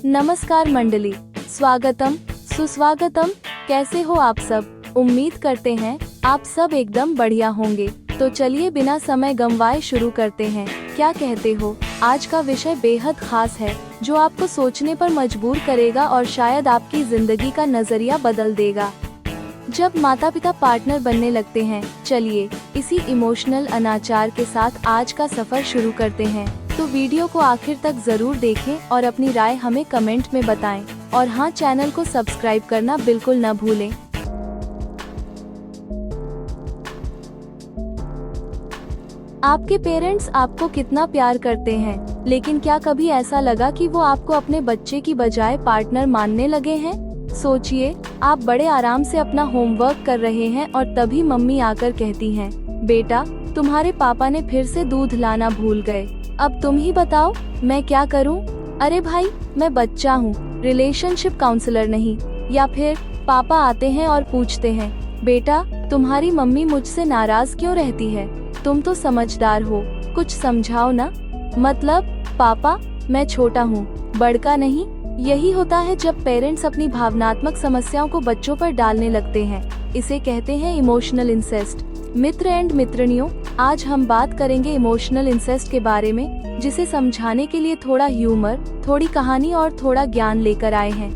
नमस्कार मंडली, स्वागतम सुस्वागतम। कैसे हो आप सब? उम्मीद करते हैं आप सब एकदम बढ़िया होंगे। तो चलिए बिना समय गंवाए शुरू करते हैं। क्या कहते हो? आज का विषय बेहद खास है जो आपको सोचने पर मजबूर करेगा और शायद आपकी जिंदगी का नजरिया बदल देगा। जब माता पिता पार्टनर बनने लगते हैं, चलिए इसी इमोशनल अनाचार के साथ आज का सफर शुरू करते हैं। तो वीडियो को आखिर तक जरूर देखें और अपनी राय हमें कमेंट में बताएं। और हाँ, चैनल को सब्सक्राइब करना बिल्कुल न भूलें। आपके पेरेंट्स आपको कितना प्यार करते हैं, लेकिन क्या कभी ऐसा लगा कि वो आपको अपने बच्चे की बजाय पार्टनर मानने लगे हैं? सोचिए, आप बड़े आराम से अपना होमवर्क कर रहे हैं और तभी मम्मी आकर कहती हैं, बेटा तुम्हारे पापा ने फिर से दूध लाना भूल गए, अब तुम ही बताओ मैं क्या करूं? अरे भाई, मैं बच्चा हूं, रिलेशनशिप काउंसलर नहीं। या फिर पापा आते हैं और पूछते हैं, बेटा तुम्हारी मम्मी मुझसे नाराज क्यों रहती है? तुम तो समझदार हो, कुछ समझाओ ना। मतलब पापा मैं छोटा हूँ, बड़का नहीं। यही होता है जब पेरेंट्स अपनी भावनात्मक समस्याओं को बच्चों पर डालने लगते हैं। इसे कहते हैं इमोशनल इंसेस्ट। मित्र एंड मित्रनियों, आज हम बात करेंगे इमोशनल इंसेस्ट के बारे में, जिसे समझाने के लिए थोड़ा ह्यूमर, थोड़ी कहानी और थोड़ा ज्ञान लेकर आए हैं।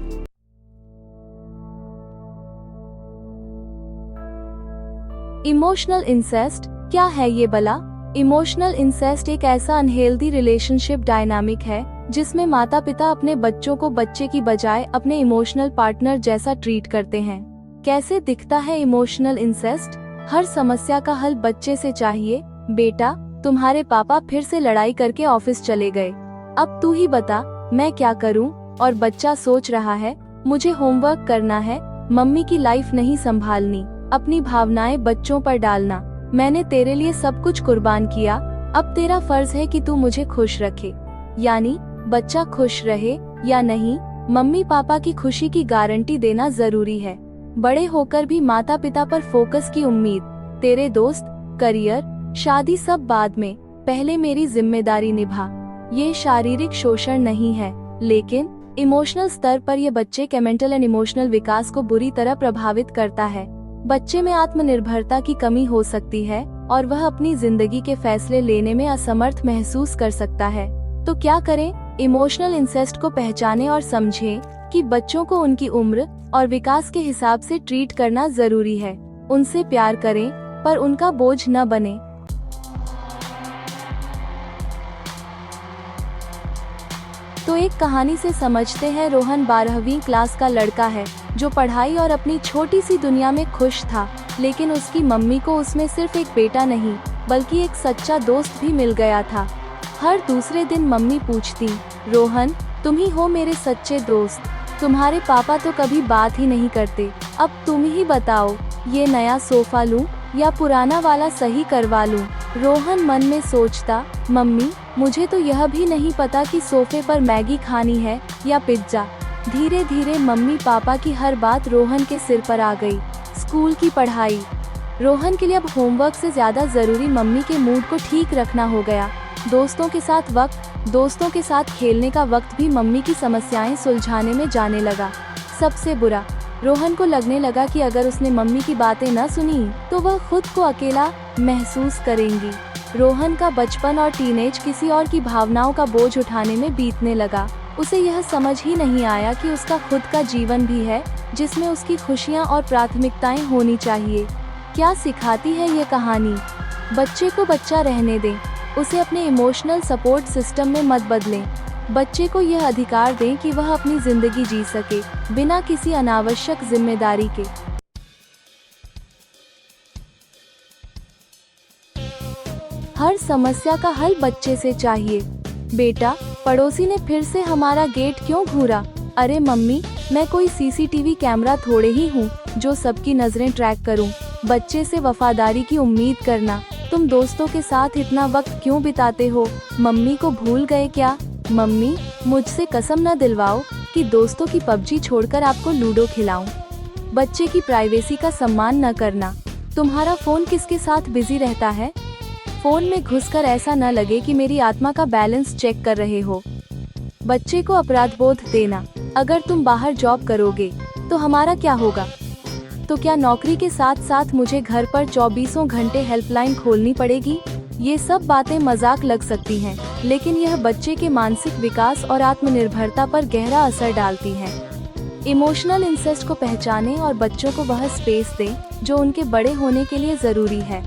इमोशनल इंसेस्ट क्या है ये भला? इमोशनल इंसेस्ट एक ऐसा अनहेल्दी रिलेशनशिप डायनामिक है जिसमें माता पिता अपने बच्चों को बच्चे की बजाय अपने इमोशनल पार्टनर जैसा ट्रीट करते हैं। कैसे दिखता है इमोशनल इंसेस्ट? हर समस्या का हल बच्चे से चाहिए। बेटा तुम्हारे पापा फिर से लड़ाई करके ऑफिस चले गए, अब तू ही बता मैं क्या करूं? और बच्चा सोच रहा है, मुझे होमवर्क करना है, मम्मी की लाइफ नहीं संभालनी, अपनी भावनाएं बच्चों पर डालना। मैंने तेरे लिए सब कुछ कुर्बान किया, अब तेरा फर्ज है कि तू मुझे खुश रखे। यानी बच्चा खुश रहे या नहीं, मम्मी पापा की खुशी की गारंटी देना जरूरी है। बड़े होकर भी माता पिता पर फोकस की उम्मीद, तेरे दोस्त, करियर, शादी सब बाद में, पहले मेरी जिम्मेदारी निभा। ये शारीरिक शोषण नहीं है, लेकिन इमोशनल स्तर पर यह बच्चे के मेंटल एंड इमोशनल विकास को बुरी तरह प्रभावित करता है। बच्चे में आत्मनिर्भरता की कमी हो सकती है और वह अपनी जिंदगी के फैसले लेने में असमर्थ महसूस कर सकता है। तो क्या करें? इमोशनल इंसेस्ट को पहचानें और समझें कि बच्चों को उनकी उम्र और विकास के हिसाब से ट्रीट करना जरूरी है। उनसे प्यार करें पर उनका बोझ न बने। तो एक कहानी से समझते हैं। रोहन 12वीं क्लास का लड़का है जो पढ़ाई और अपनी छोटी सी दुनिया में खुश था, लेकिन उसकी मम्मी को उसमें सिर्फ एक बेटा नहीं बल्कि एक सच्चा दोस्त भी मिल गया था। हर दूसरे दिन मम्मी पूछती, रोहन तुम ही हो मेरे सच्चे दोस्त, तुम्हारे पापा तो कभी बात ही नहीं करते, अब तुम ही बताओ ये नया सोफा लूं या पुराना वाला सही करवा लूं? रोहन मन में सोचता, मम्मी मुझे तो यह भी नहीं पता कि सोफे पर मैगी खानी है या पिज्जा। धीरे धीरे मम्मी पापा की हर बात रोहन के सिर पर आ गई। स्कूल की पढ़ाई, रोहन के लिए अब होमवर्क से ज्यादा जरूरी मम्मी के मूड को ठीक रखना हो गया। दोस्तों के साथ वक्त, दोस्तों के साथ खेलने का वक्त भी मम्मी की समस्याएं सुलझाने में जाने लगा। सबसे बुरा, रोहन को लगने लगा कि अगर उसने मम्मी की बातें न सुनी तो वह खुद को अकेला महसूस करेंगी। रोहन का बचपन और टीनेज किसी और की भावनाओं का बोझ उठाने में बीतने लगा। उसे यह समझ ही नहीं आया कि उसका खुद का जीवन भी है जिसमें उसकी खुशियां और प्राथमिकताएं होनी चाहिए। क्या सिखाती है ये कहानी? बच्चे को बच्चा रहने दें, उसे अपने इमोशनल सपोर्ट सिस्टम में मत बदलें। बच्चे को यह अधिकार दें कि वह अपनी जिंदगी जी सके बिना किसी अनावश्यक जिम्मेदारी के। हर समस्या का हल बच्चे से चाहिए। बेटा पड़ोसी ने फिर से हमारा गेट क्यों घूरा? अरे मम्मी मैं कोई सीसीटीवी कैमरा थोड़े ही हूँ जो सबकी नजरें ट्रैक करूँ। बच्चे से वफादारी की उम्मीद करना, तुम दोस्तों के साथ इतना वक्त क्यों बिताते हो? मम्मी को भूल गए क्या? मम्मी मुझसे कसम न दिलवाओ कि दोस्तों की पबजी छोड़कर आपको लूडो खिलाऊं। बच्चे की प्राइवेसी का सम्मान न करना, तुम्हारा फोन किसके साथ बिजी रहता है? फोन में घुसकर ऐसा न लगे कि मेरी आत्मा का बैलेंस चेक कर रहे हो। बच्चे को अपराध बोध देना, अगर तुम बाहर जॉब करोगे तो हमारा क्या होगा? तो क्या नौकरी के साथ साथ मुझे घर पर 24 घंटे हेल्पलाइन खोलनी पड़ेगी? ये सब बातें मजाक लग सकती हैं, लेकिन यह बच्चे के मानसिक विकास और आत्मनिर्भरता पर गहरा असर डालती हैं। इमोशनल इंसेस्ट को पहचानें और बच्चों को वह स्पेस दें जो उनके बड़े होने के लिए जरूरी है।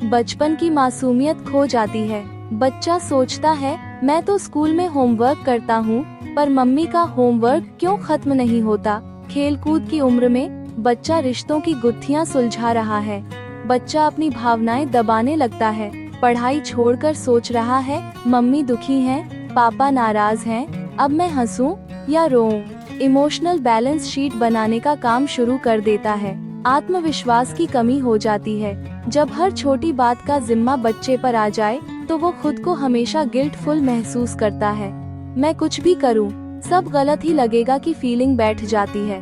बचपन की मासूमियत खो जाती है। बच्चा सोचता है, मैं तो स्कूल में होमवर्क करता हूँ, पर मम्मी का होमवर्क क्यों खत्म नहीं होता? खेलकूद की उम्र में बच्चा रिश्तों की गुत्थियां सुलझा रहा है। बच्चा अपनी भावनाएं दबाने लगता है। पढ़ाई छोड़कर सोच रहा है, मम्मी दुखी हैं, पापा नाराज हैं, अब मैं हंसूं या रोऊं? इमोशनल बैलेंस शीट बनाने का काम शुरू कर देता है। आत्मविश्वास की कमी हो जाती है। जब हर छोटी बात का जिम्मा बच्चे पर आ जाए तो वो खुद को हमेशा गिल्टफुल महसूस करता है। मैं कुछ भी करूं, सब गलत ही लगेगा की फीलिंग बैठ जाती है।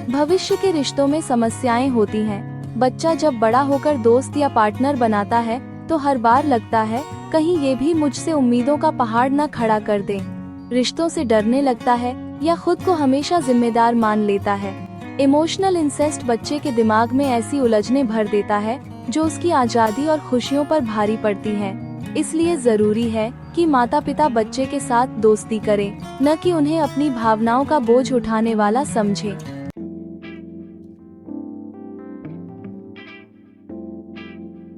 भविष्य के रिश्तों में समस्याएं होती हैं। बच्चा जब बड़ा होकर दोस्त या पार्टनर बनाता है तो हर बार लगता है, कहीं ये भी मुझसे उम्मीदों का पहाड़ न खड़ा कर दे। रिश्तों से डरने लगता है या खुद को हमेशा जिम्मेदार मान लेता है। इमोशनल इंसेस्ट बच्चे के दिमाग में ऐसी उलझनें भर देता है जो उसकी आजादी और खुशियों पर भारी पड़ती हैं। इसलिए जरूरी है कि माता पिता बच्चे के साथ दोस्ती करें, न कि उन्हें अपनी भावनाओं का बोझ उठाने वाला समझें।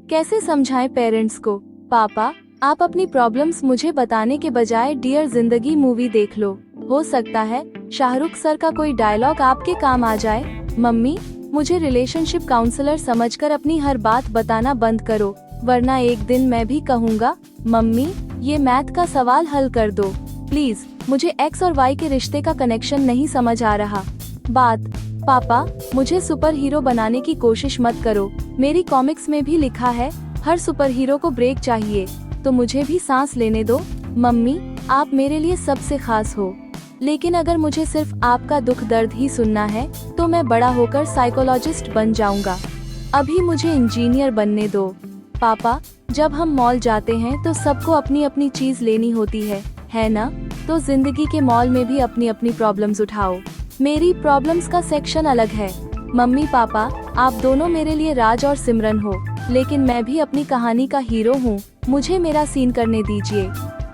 कैसे समझाएं पेरेंट्स को? पापा, आप अपनी प्रॉब्लम्स मुझे बताने के बजाय डियर जिंदगी मूवी देख लो। हो सकता है शाहरुख सर का कोई डायलॉग आपके काम आ जाए। मम्मी, मुझे रिलेशनशिप काउंसलर समझकर अपनी हर बात बताना बंद करो, वरना एक दिन मैं भी कहूँगा, मम्मी ये मैथ का सवाल हल कर दो प्लीज, मुझे एक्स और वाई के रिश्ते का कनेक्शन नहीं समझ आ रहा। पापा, मुझे सुपर हीरो बनाने की कोशिश मत करो, मेरी कॉमिक्स में भी लिखा है हर सुपर हीरो को ब्रेक चाहिए, तो मुझे भी सांस लेने दो। मम्मी, आप मेरे लिए सबसे खास हो, लेकिन अगर मुझे सिर्फ आपका दुख दर्द ही सुनना है तो मैं बड़ा होकर साइकोलॉजिस्ट बन जाऊंगा, अभी मुझे इंजीनियर बनने दो। पापा, जब हम मॉल जाते हैं तो सबको अपनी अपनी चीज लेनी होती है ना? तो जिंदगी के मॉल में भी अपनी अपनी प्रॉब्लम्स उठाओ, मेरी प्रॉब्लम्स का सेक्शन अलग है। मम्मी पापा, आप दोनों मेरे लिए राज और सिमरन हो, लेकिन मैं भी अपनी कहानी का हीरो हूँ, मुझे मेरा सीन करने दीजिए।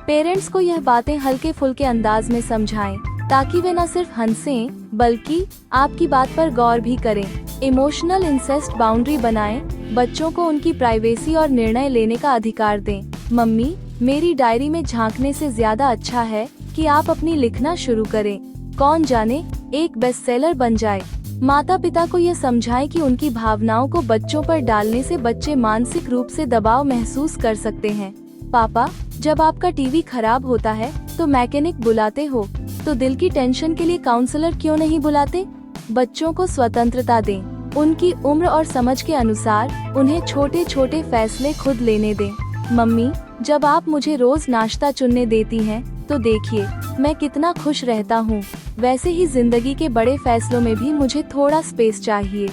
पेरेंट्स को यह बातें हल्के फुल्के अंदाज में समझाएं, ताकि वे न सिर्फ हंसें बल्कि आपकी बात पर गौर भी करें। इमोशनल इंसेस्ट बाउंड्री बनाएं, बच्चों को उनकी प्राइवेसी और निर्णय लेने का अधिकार दें। मम्मी, मेरी डायरी में झांकने से ज्यादा अच्छा है कि आप अपनी लिखना शुरू करें, कौन जाने एक बेस्टसेलर बन जाए। माता पिता को यह समझाएं कि उनकी भावनाओं को बच्चों पर डालने से बच्चे मानसिक रूप से दबाव महसूस कर सकते हैं। पापा, जब आपका टीवी खराब होता है तो मैकेनिक बुलाते हो, तो दिल की टेंशन के लिए काउंसलर क्यों नहीं बुलाते? बच्चों को स्वतंत्रता दें, उनकी उम्र और समझ के अनुसार उन्हें छोटे छोटे फैसले खुद लेने दें। मम्मी, जब आप मुझे रोज नाश्ता चुनने देती हैं, तो देखिए मैं कितना खुश रहता हूँ। वैसे ही जिंदगी के बड़े फैसलों में भी मुझे थोड़ा स्पेस चाहिए।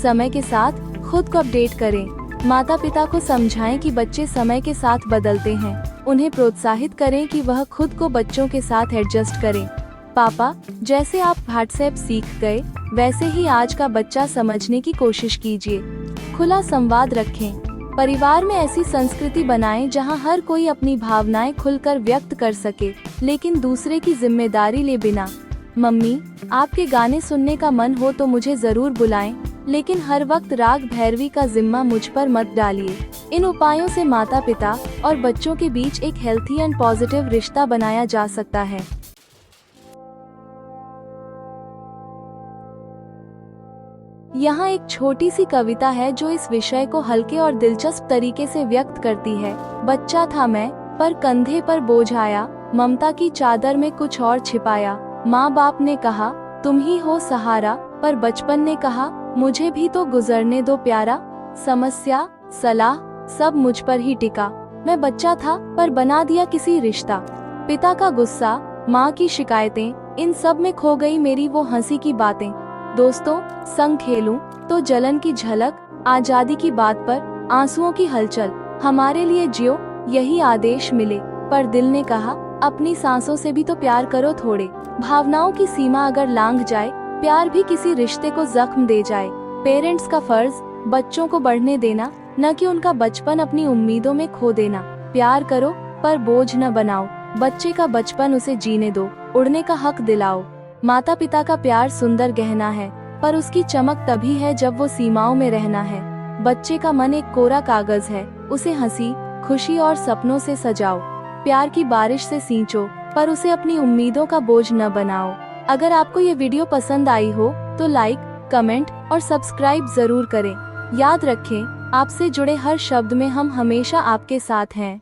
समय के साथ खुद को अपडेट करें। माता पिता को समझाएं कि बच्चे समय के साथ बदलते हैं, उन्हें प्रोत्साहित करें कि वह खुद को बच्चों के साथ एडजस्ट करें। पापा, जैसे आप व्हाट्सएप सीख गए, वैसे ही आज का बच्चा समझने की कोशिश कीजिए। खुला संवाद रखें, परिवार में ऐसी संस्कृति बनाएं जहां हर कोई अपनी भावनाएं खुलकर व्यक्त कर सके, लेकिन दूसरे की जिम्मेदारी ले बिना। मम्मी, आपके गाने सुनने का मन हो तो मुझे जरूर बुलाएं, लेकिन हर वक्त राग भैरवी का जिम्मा मुझ पर मत डालिए। इन उपायों से माता पिता और बच्चों के बीच एक हेल्थी एंड पॉजिटिव रिश्ता बनाया जा सकता है। यहाँ एक छोटी सी कविता है जो इस विषय को हल्के और दिलचस्प तरीके से व्यक्त करती है। बच्चा था मैं, पर कंधे पर बोझ आया, ममता की चादर में कुछ और छिपाया। माँ बाप ने कहा तुम ही हो सहारा, पर बचपन ने कहा मुझे भी तो गुजरने दो प्यारा। समस्या सलाह सब मुझ पर ही टिका, मैं बच्चा था पर बना दिया किसी रिश्ता। पिता का गुस्सा, माँ की शिकायतें, इन सब में खो गई मेरी वो हंसी की बातें। दोस्तों संग खेलूं तो जलन की झलक, आजादी की बात पर आंसुओं की हलचल। हमारे लिए जियो, यही आदेश मिले। पर दिल ने कहा, अपनी सांसों से भी तो प्यार करो थोड़े। भावनाओं की सीमा अगर लांघ जाए, प्यार भी किसी रिश्ते को जख्म दे जाए। पेरेंट्स का फर्ज बच्चों को बढ़ने देना, न कि उनका बचपन अपनी उम्मीदों में खो देना। प्यार करो पर बोझ न बनाओ। बच्चे का बचपन उसे जीने दो, उड़ने का हक दिलाओ। माता पिता का प्यार सुंदर गहना है, पर उसकी चमक तभी है जब वो सीमाओं में रहना है। बच्चे का मन एक कोरा कागज है, उसे हंसी, खुशी और सपनों से सजाओ। प्यार की बारिश से सींचो, पर उसे अपनी उम्मीदों का बोझ न बनाओ। अगर आपको ये वीडियो पसंद आई हो तो लाइक, कमेंट और सब्सक्राइब जरूर करें। याद रखें, आपसे जुड़े हर शब्द में हम हमेशा आपके साथ हैं।